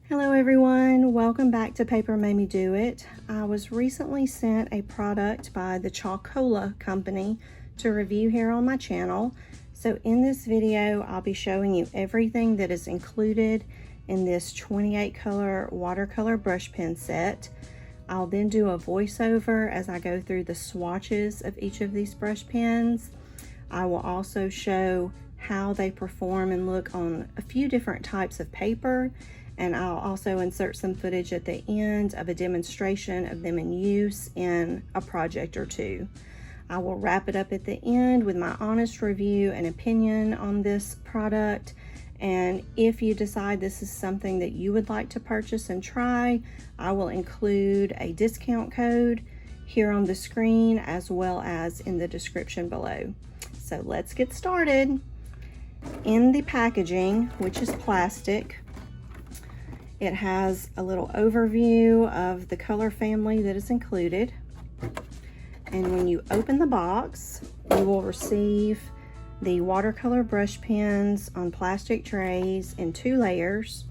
Hello everyone, welcome back to Paper Made Me Do It. I was recently sent a product by the Chalkola company to review here on my channel. So in this video, I'll be showing you everything that is included in this 28 color watercolor brush pen set. I'll then do a voiceover as I go through the swatches of each of these brush pens. I will also show how they perform and look on a few different types of paper. And I'll also insert some footage at the end of a demonstration of them in use in a project or two. I will wrap it up at the end with my honest review and opinion on this product. And if you decide this is something that you would like to purchase and try, I will include a discount code here on the screen as well as in the description below. So let's get started. In the packaging, which is plastic, it has a little overview of the color family that is included. And when you open the box, you will receive the watercolor brush pens on plastic trays in 2 layers,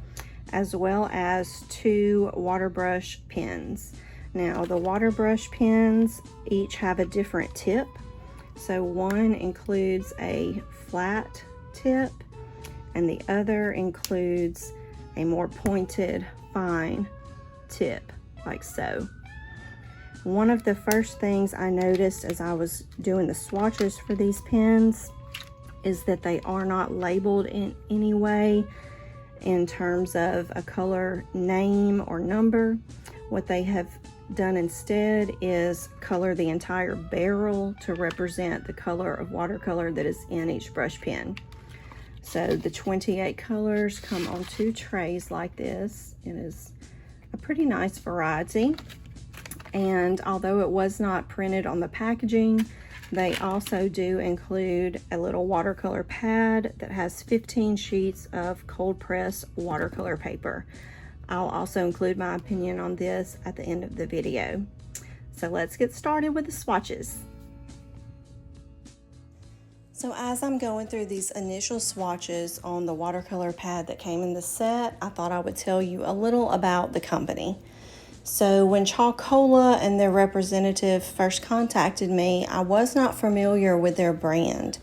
as well as 2 water brush pens. Now, the water brush pens each have a different tip. So one includes a flat tip, and the other includes a more pointed, fine tip, like so. One of the first things I noticed as I was doing the swatches for these pens is that they are not labeled in any way in terms of a color name or number. What they have done instead is color the entire barrel to represent the color of watercolor that is in each brush pen. So the 28 colors come on 2 trays like this. It is a pretty nice variety. And although it was not printed on the packaging, they also do include a little watercolor pad that has 15 sheets of cold press watercolor paper. I'll also include my opinion on this at the end of the video. So let's get started with the swatches. So as I'm going through these initial swatches on the watercolor pad that came in the set, I thought I would tell you a little about the company. So when Chalkola and their representative first contacted me, I was not familiar with their brand.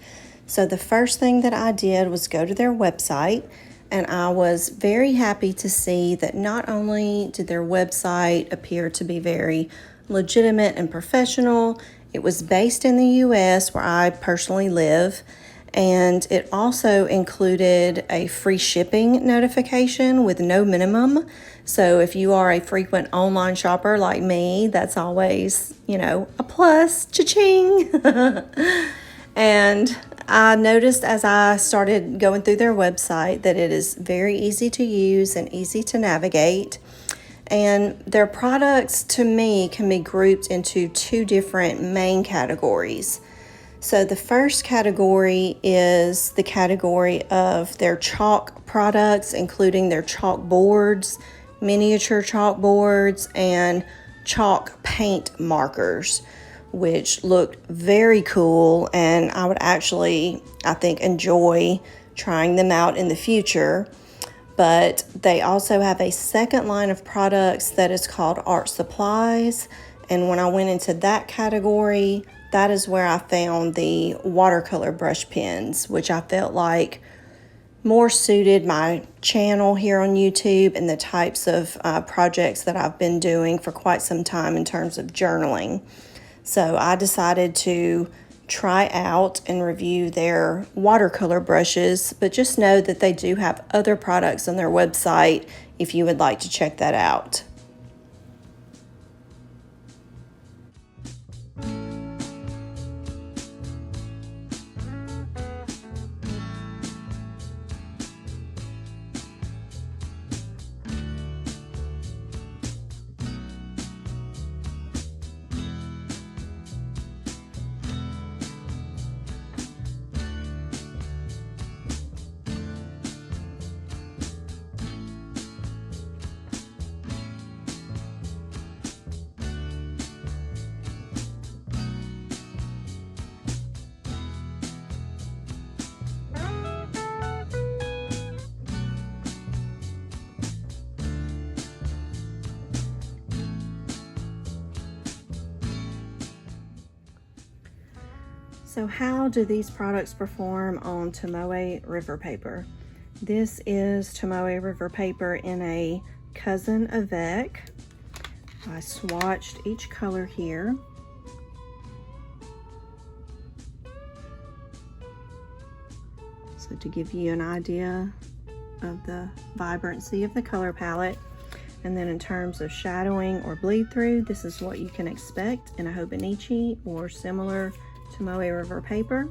So the first thing that I did was go to their website, and I was very happy to see that not only did their website appear to be very legitimate and professional, it was based in the US where I personally live, and it also included a free shipping notification with no minimum. So if you are a frequent online shopper like me, that's always, a plus, cha-ching. And I noticed as I started going through their website that it is very easy to use and easy to navigate. And their products, to me, can be grouped into 2 different main categories. So the first category is the category of their chalk products, including their chalkboards, miniature chalkboards, and chalk paint markers, which look very cool, and I would actually, I think, enjoy trying them out in the future. But they also have a second line of products that is called art supplies. And when I went into that category, that is where I found the watercolor brush pens, which I felt like more suited my channel here on YouTube and the types of projects that I've been doing for quite some time in terms of journaling. So I decided to try out and review their watercolor brushes, but just know that they do have other products on their website if you would like to check that out. So how do these products perform on Tomoe River paper? This is Tomoe River paper in a Cousin Avec. I swatched each color here. So to give you an idea of the vibrancy of the color palette. And then in terms of shadowing or bleed through, this is what you can expect in a Hobonichi or similar Tomoe River paper.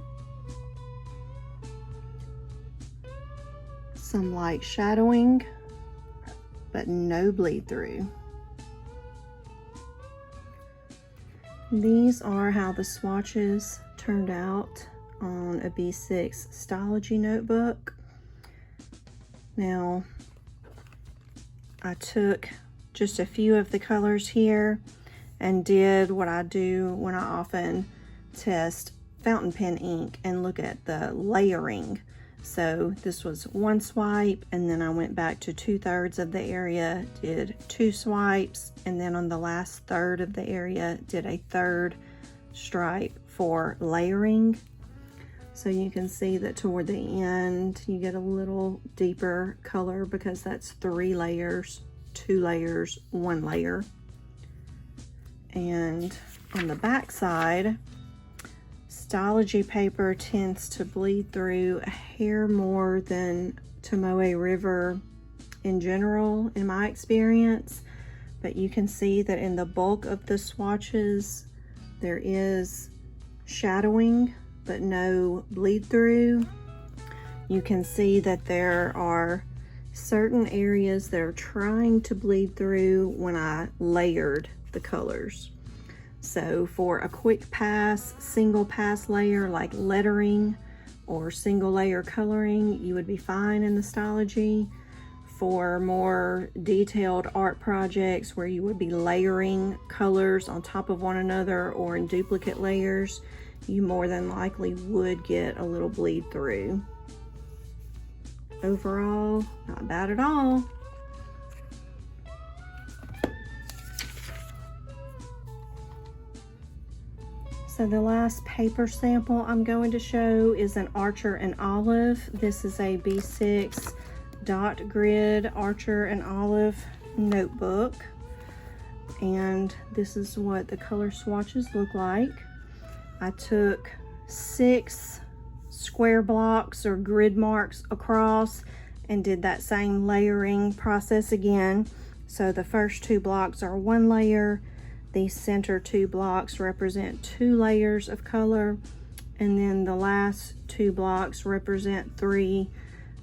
Some light shadowing, but no bleed through. These are how the swatches turned out on a B6 Stalogy notebook. Now, I took just a few of the colors here and did what I do when I often test fountain pen ink and look at the layering. So this was one swipe, and then I went back to 2/3 of the area, did 2 swipes, and then on the last third of the area did a 3rd stripe for layering. So you can see that toward the end you get a little deeper color because that's 3 layers, 2 layers, 1 layer. And on the back side, Stalogy paper tends to bleed through a hair more than Tomoe River in general, in my experience. But you can see that in the bulk of the swatches, there is shadowing, but no bleed through. You can see that there are certain areas that are trying to bleed through when I layered the colors. So for a quick pass, single pass layer like lettering or single layer coloring, you would be fine in the Stalogy. For more detailed art projects where you would be layering colors on top of one another or in duplicate layers, you more than likely would get a little bleed through. Overall, not bad at all. So the last paper sample I'm going to show is an Archer and Olive. This is a B6 dot grid Archer and Olive notebook. And this is what the color swatches look like. I took 6 square blocks or grid marks across and did that same layering process again. So the first 2 blocks are 1 layer. These center 2 blocks represent 2 layers of color, and then the last 2 blocks represent 3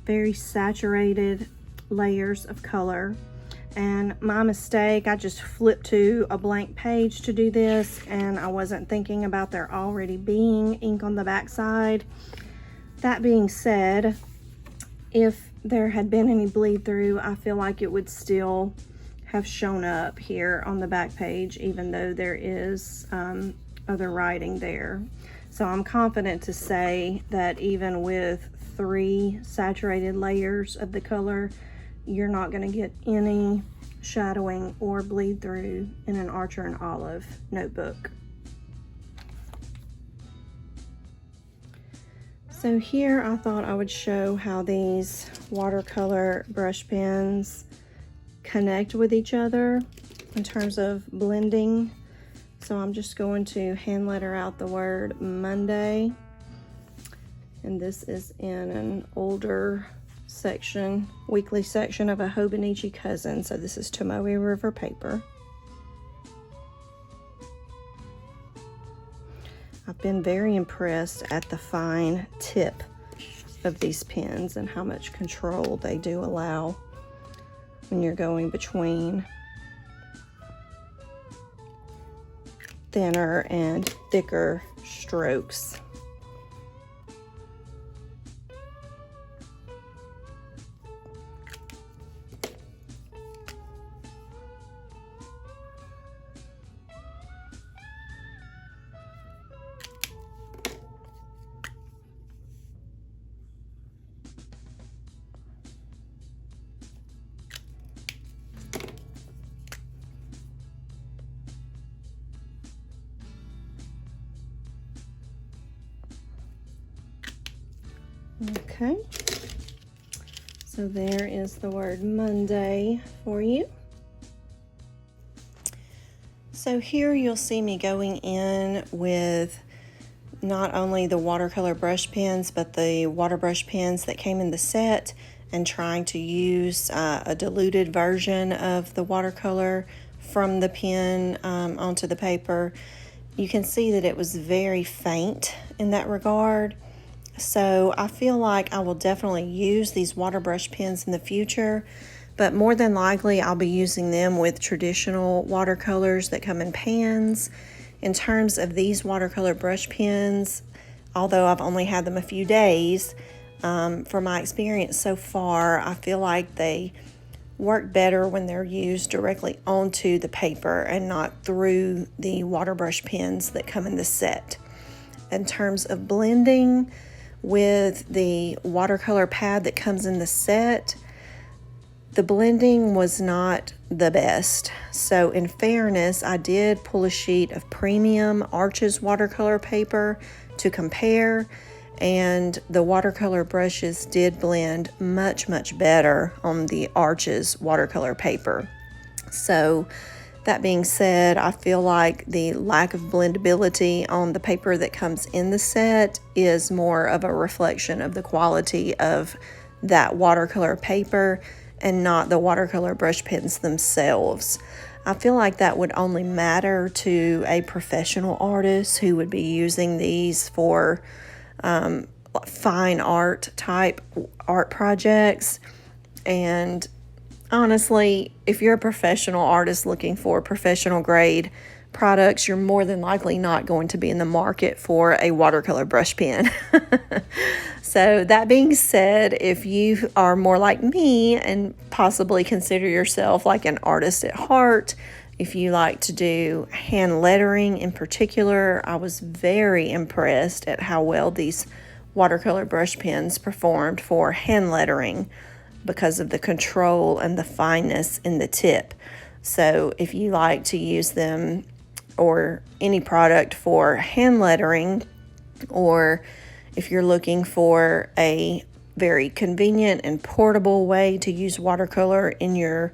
very saturated layers of color. And my mistake, I just flipped to a blank page to do this, and I wasn't thinking about there already being ink on the back side. That being said, if there had been any bleed through, I feel like it would still have shown up here on the back page, even though there is other writing there. So I'm confident to say that even with 3 saturated layers of the color, you're not going to get any shadowing or bleed through in an Archer and Olive notebook. So here I thought I would show how these watercolor brush pens connect with each other in terms of blending. So I'm just going to hand letter out the word Monday, and this is in an older section, weekly section of a Hobonichi Cousin. So this is Tomoe River paper. I've been very impressed at the fine tip of these pens and how much control they do allow when you're going between thinner and thicker strokes. Okay, so there is the word Monday for you. So here you'll see me going in with not only the watercolor brush pens, but the water brush pens that came in the set, and trying to use a diluted version of the watercolor from the pen onto the paper. You can see that it was very faint in that regard. So I feel like I will definitely use these water brush pens in the future, but more than likely I'll be using them with traditional watercolors that come in pans. In terms of these watercolor brush pens, although I've only had them a few days, from my experience so far, I feel like they work better when they're used directly onto the paper and not through the water brush pens that come in the set. In terms of blending with the watercolor pad that comes in the set, the blending was not the best. So in fairness, I did pull a sheet of premium Arches watercolor paper to compare, and the watercolor brushes did blend much better on the Arches watercolor paper. So that being said, I feel like the lack of blendability on the paper that comes in the set is more of a reflection of the quality of that watercolor paper and not the watercolor brush pens themselves. I feel like that would only matter to a professional artist who would be using these for fine art type art projects. And honestly, if you're a professional artist looking for professional grade products, you're more than likely not going to be in the market for a watercolor brush pen. So that being said, if you are more like me and possibly consider yourself like an artist at heart, if you like to do hand lettering in particular, I was very impressed at how well these watercolor brush pens performed for hand lettering because of the control and the fineness in the tip. So if you like to use them or any product for hand lettering, or if you're looking for a very convenient and portable way to use watercolor in your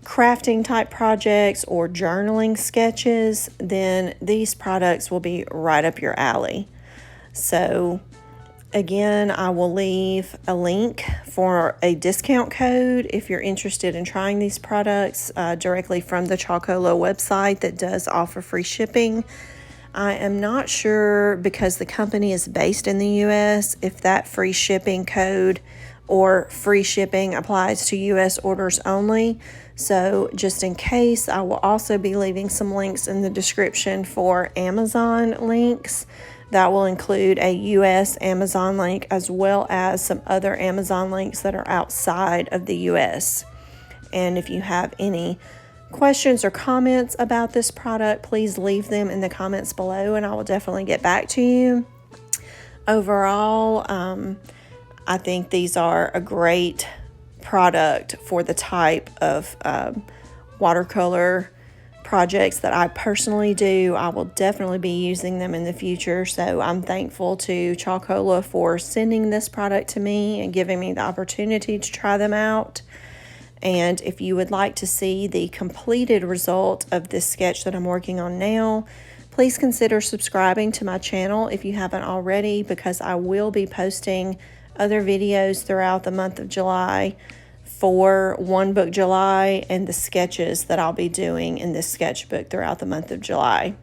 crafting type projects or journaling sketches, then these products will be right up your alley. So again, I will leave a link for a discount code if you're interested in trying these products directly from the Chalkola website that does offer free shipping. I am not sure, because the company is based in the US, if that free shipping code or free shipping applies to US orders only. So just in case, I will also be leaving some links in the description for Amazon links. That will include a US Amazon link as well as some other Amazon links that are outside of the US. And if you have any questions or comments about this product, please leave them in the comments below and I will definitely get back to you. Overall, I think these are a great product for the type of watercolor projects that I personally do. I will definitely be using them in the future, so I'm thankful to Chalkola for sending this product to me and giving me the opportunity to try them out. And if you would like to see the completed result of this sketch that I'm working on now, please consider subscribing to my channel if you haven't already, because I will be posting other videos throughout the month of July for One Book July and the sketches that I'll be doing in this sketchbook throughout the month of July.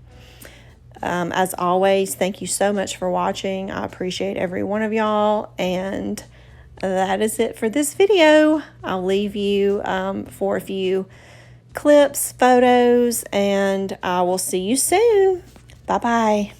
As always, thank you so much for watching. I appreciate every one of y'all, and that is it for this video. I'll leave you for a few clips, photos, and I will see you soon. Bye-bye.